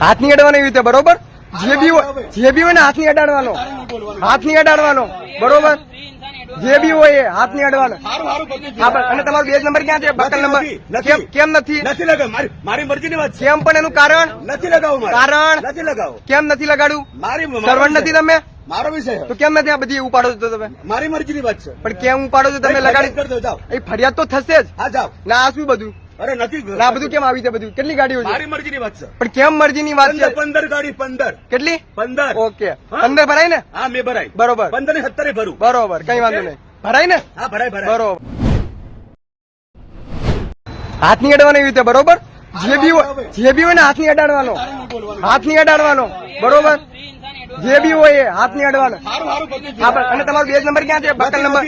હાથ નહીં અડાડવાનો એવી રીતે, બરોબર? જે બી હોય ને હાથ નહીં અડાડવાનો, હાથ નહીં અડાડવાનો, બરોબર? જે બી હોય એ હાથ નહીં અડવાનો. હા, અને તમારો બેજ નંબર ક્યાં છે? બકલ નંબર કેમ નથી? નથી લગાવ, મારી મરજીની વાત છે. કેમ પણ એનું કારણ? નથી લગાવું, કારણ નથી લગાવો. કેમ નથી લગાડવું? મારી સર્વન્ટ નથી તમે? મારો વિષય તો કેમ નથી આ બધી ઉપાડો છો તમે? મારી મરજીની વાત છે. પણ કેમ ઉપાડો છો તમે? લગાડી કરી દો, જાઓ. એ ફરિયાદ તો થશે જ. હા, જાઓ. ના આ શું બધું? અરે નથી, ના આ બધું કેમ આવી છે? બધું કેટલી ગાડીઓ છે? મારી મરજીની વાત છે. પણ કેમ મરજીની વાત છે? 15 ગાડી, 15. કેટલી? 15. ઓકે, હા? 15 ભરાય ને? હા, મેં ભરાય. બરોબર, 15 ને 17 ભરું. બરોબર, કઈ વાંધો નહીં. ભરાય ને? હા, ભરાય, ભરાય. બરોબર. હાથ નહીં અડાડવાનો એવી રીતે, બરોબર? જે બી હોય ને હાથ નહીં અડાડવાનો, હાથ નહીં અડાડવાનો, બરોબર? જે બી હોય એ હાથ નહીં અડવાનો. હા, અને તમારો બેજ નંબર ક્યાં છે? બકલ નંબર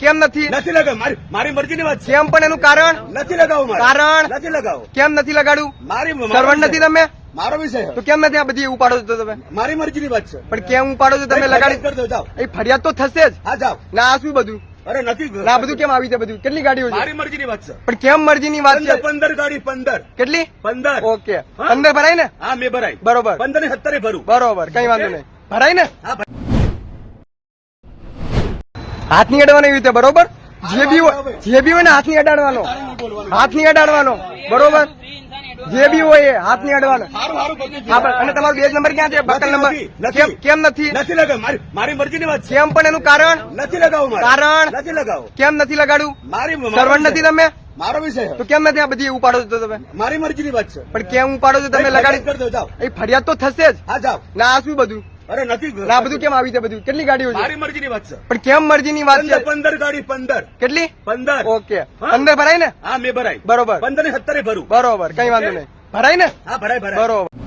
કેમ નથી? નથી લગાવ, મારી મરજીની વાત છે. કેમ પણ એનું કારણ? નથી લગાવું, કારણ નથી લગાવો. કેમ નથી લગાડવું? મારી સર્વન્ટ નથી તમે? મારો વિષય તો કેમ નથી આ બધી ઉપાડો છો તમે? મારી મરજીની વાત છે. પણ કેમ ઉપાડો છો તમે? લગાડી કરી દો, જાઓ. એ ફરિયાદ તો થશે જ. હા, જાઓ. ના આ શું બધું? અરે નથી, ના આ બધું કેમ આવી છે? બધું કેટલી ગાડીઓ છે? મારી મરજીની વાત છે. પણ કેમ મરજીની વાત છે? 15 ગાડી, 15. કેટલી? 15. ઓકે, હા? 15 ભરાય ને? હા, મેં ભરાય. બરોબર, 15 ને 17 ભરું. બરોબર, કઈ વાંધો નહીં. ભરાય ને? હા, હાથ નહીં અડાડવાનો એવી રીતે, બરોબર? જે બી હોય ને હાથ નહીં અડાડવાનો, હાથ નહીં અડાડવાનો, બરોબર? જે બી હોય એ હાથ નહીં અડવાનો. હા, અને તમારો બેજ નંબર ક્યાં છે? બકલ નંબર કેમ નથી? નથી લગાવ, મારી મરજીની વાત છે. કેમ પણ એનું કારણ? નથી લગાવું, કારણ નથી લગાવો. કેમ નથી લગાડવું? મારી સર્વન્ટ નથી તમે? મારો વિષય તો કેમ નથી આ બધી ઉપાડો છો તમે? મારી મરજીની વાત છે. પણ કેમ ઉપાડો છો તમે? લગાડી કરી દો, જાઓ. એ ફરિયાદ તો થશે જ. હા, જાઓ. ના આ શું બધું? અરે નથી, ના આ બધું કેમ આવી છે? બધું કેટલી ગાડીઓ છે? મારી મરજીની વાત છે. પણ કેમ મરજીની વાત છે? 15 ગાડી, 15. કેટલી? 15. ઓકે, હા? 15 ભરાય ને? હા, મેં ભરાય. બરોબર, 15 ને 17 ભરું. બરોબર, કઈ વાંધો નહીં. ભરાય ને? હા, ભરાય, ભરાય. બરોબર.